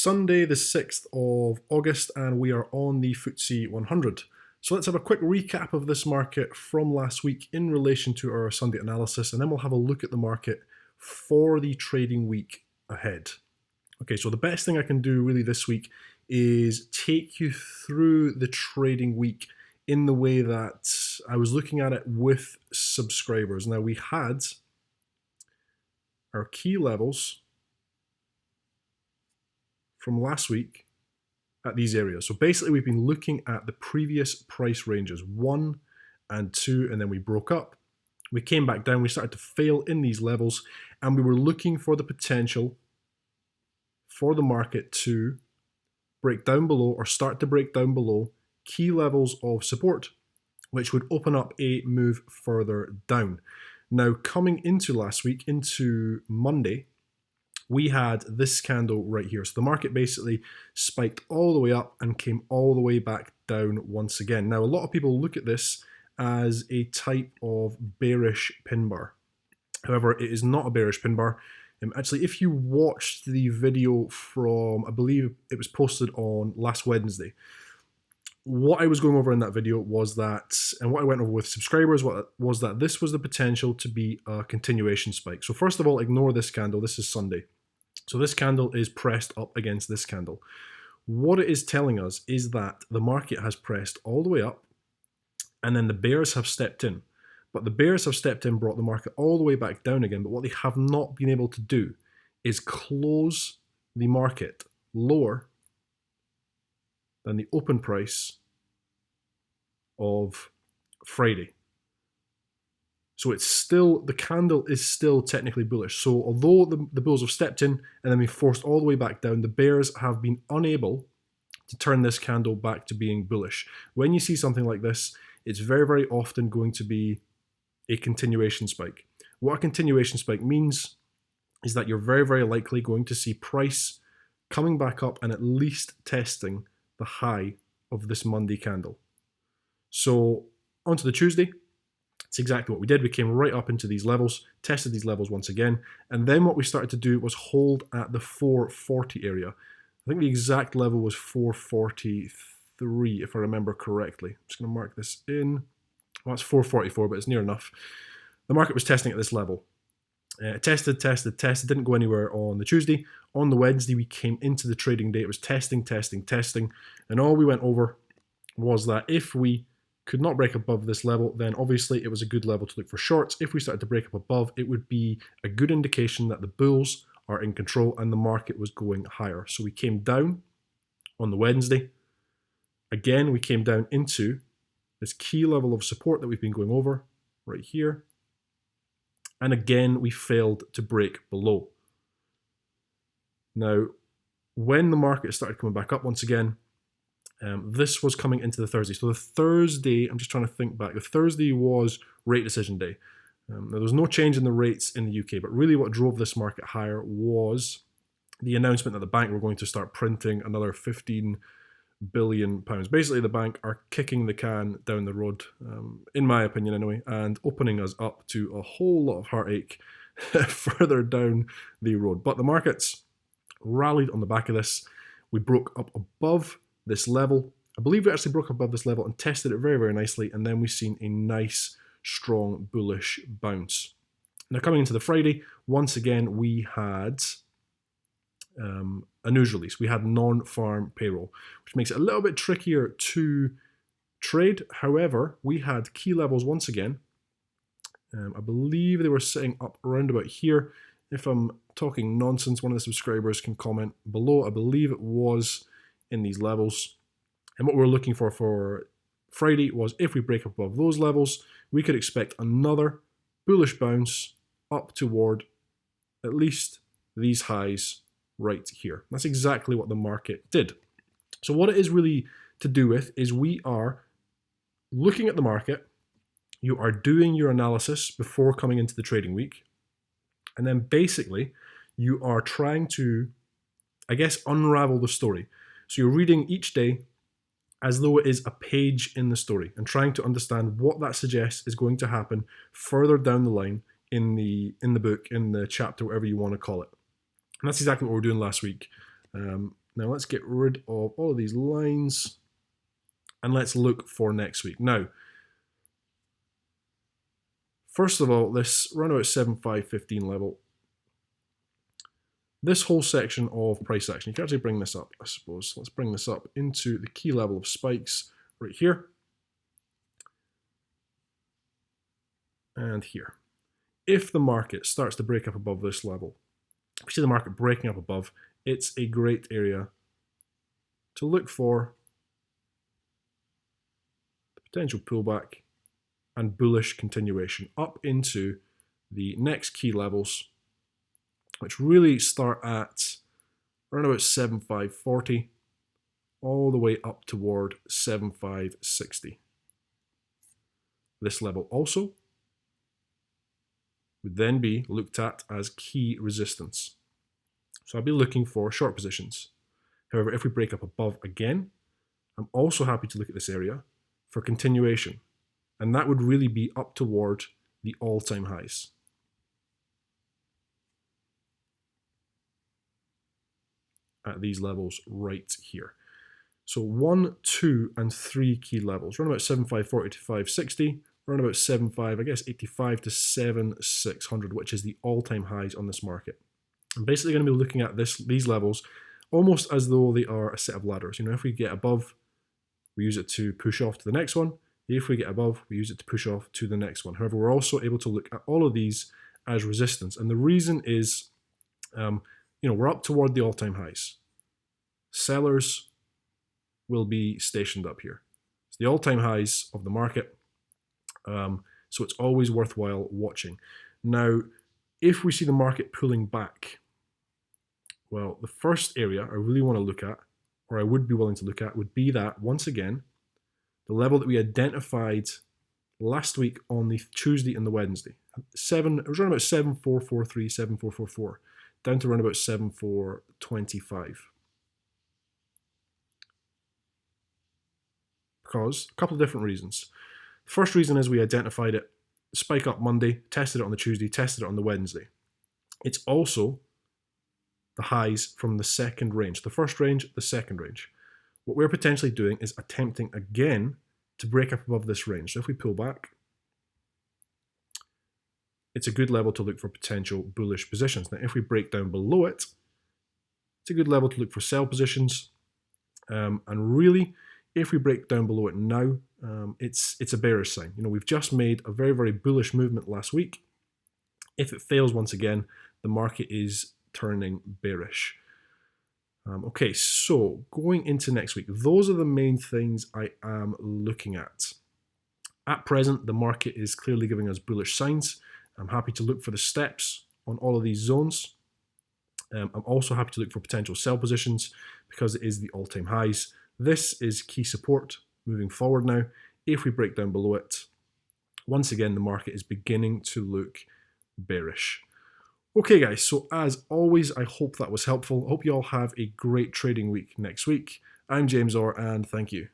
Sunday, the 6th of August, and we are on the FTSE 100. So let's have a quick recap of this market from last week in relation to our Sunday analysis, and then we'll have a look at the market for the trading week ahead. Okay, so the best thing I can do really this week is take you through the trading week in the way that I was looking at it with subscribers. Now, we had our key levels from last week at these areas. So basically, we've been looking at the previous price ranges, 1 and 2, and then we broke up. We came back down, we started to fail in these levels, and we were looking for the potential for the market to break down below or start to break down below key levels of support, which would open up a move further down. Now, coming into last week, into Monday, we had this candle right here. So the market basically spiked all the way up and came all the way back down once again. Now, a lot of people look at this as a type of bearish pin bar. However, it is not a bearish pin bar. Actually, if you watched the video from, I believe it was posted on last Wednesday, what I was going over in that video was that, and what I went over with subscribers was that this was the potential to be a continuation spike. So first of all, ignore this candle. This is Sunday. So this candle is pressed up against this candle. What it is telling us is that the market has pressed all the way up, and then the bears have stepped in. But the bears have stepped in, brought the market all the way back down again. But what they have not been able to do is close the market lower than the open price of Friday. So it's still, the candle is still technically bullish. So although the bulls have stepped in and then we forced all the way back down, the bears have been unable to turn this candle back to being bullish. When you see something like this, it's very, very often going to be a continuation spike. What a continuation spike means is that you're very, very likely going to see price coming back up and at least testing the high of this Monday candle. So onto the Tuesday, it's exactly what we did. We came right up into these levels, tested these levels once again, and then what we started to do was hold at the 440 area. I think the exact level was 443, if I remember correctly. I'm just going to mark this in. Well, it's 444, but it's near enough. The market was testing at this level. Tested, didn't go anywhere on the Tuesday. On the Wednesday, we came into the trading day. It was testing, and all we went over was that if we could not break above this level, then obviously it was a good level to look for shorts. If we started to break up above, it would be a good indication that the bulls are in control and the market was going higher. So we came down on the Wednesday. Again, we came down into this key level of support that we've been going over right here. And again, we failed to break below. Now, when the market started coming back up once again, this was coming into the Thursday. So the Thursday, I'm just trying to think back. The Thursday was rate decision day. Now, there was no change in the rates in the UK, but really what drove this market higher was the announcement that the bank were going to start printing another £15 billion. Basically, the bank are kicking the can down the road, in my opinion anyway, and opening us up to a whole lot of heartache further down the road. But the markets rallied on the back of this. We broke up above this level. I believe we actually broke above this level and tested it very, very nicely, and then we've seen a nice, strong, bullish bounce. Now, coming into the Friday, once again, we had a news release. We had non-farm payroll, which makes it a little bit trickier to trade. However, we had key levels once again. I believe they were sitting up around about here. If I'm talking nonsense, one of the subscribers can comment below. I believe it was in these levels. And what we were looking for Friday was if we break above those levels, we could expect another bullish bounce up toward at least these highs right here. That's exactly what the market did. So what it is really to do with is we are looking at the market, you are doing your analysis before coming into the trading week, and then basically you are trying to, I guess, unravel the story. So you're reading each day as though it is a page in the story and trying to understand what that suggests is going to happen further down the line in the book, in the chapter, whatever you want to call it. And that's exactly what we were doing last week. Now let's get rid of all of these lines and let's look for next week. Now, first of all, this round about 7515 level, this whole section of price action, you can actually bring this up, I suppose. Let's bring this up into the key level of spikes right here and here. If the market starts to break up above this level, if you see the market breaking up above, it's a great area to look for the potential pullback and bullish continuation up into the next key levels, which really start at around about 7540 all the way up toward 7560. This level also would then be looked at as key resistance. So I'll be looking for short positions. However, if we break up above again, I'm also happy to look at this area for continuation. And that would really be up toward the all-time highs. At these levels right here. So 1, 2, and 3 key levels. Around about 7540 to 560. Around about 75, I guess 85 to 7600, which is the all-time highs on this market. I'm basically going to be looking at these levels almost as though they are a set of ladders. You know, if we get above, we use it to push off to the next one. If we get above, we use it to push off to the next one. However, we're also able to look at all of these as resistance. And the reason is, we're up toward the all-time highs. Sellers will be stationed up here. It's the all-time highs of the market. So it's always worthwhile watching. Now, if we see the market pulling back, well, the first area I really want to look at, or I would be willing to look at, would be that, once again, the level that we identified last week on the Tuesday and the Wednesday. It was around about 7443, 7444, down to around about 7425. Because a couple of different reasons. The first reason is we identified it, spike up Monday, tested it on the Tuesday, tested it on the Wednesday. It's also the highs from the second range. The first range, the second range. What we're potentially doing is attempting again to break up above this range. So if we pull back, it's a good level to look for potential bullish positions. Now, if we break down below it, it's a good level to look for sell positions. And really, if we break down below it now, it's a bearish sign. You know, we've just made a very, very bullish movement last week. If it fails once again, the market is turning bearish. Okay, so going into next week, those are the main things I am looking at. At present, the market is clearly giving us bullish signs. I'm happy to look for the steps on all of these zones. I'm also happy to look for potential sell positions because it is the all-time highs. This is key support moving forward now. If we break down below it, once again, the market is beginning to look bearish. Okay, guys, so as always, I hope that was helpful. I hope you all have a great trading week next week. I'm James Orr, and thank you.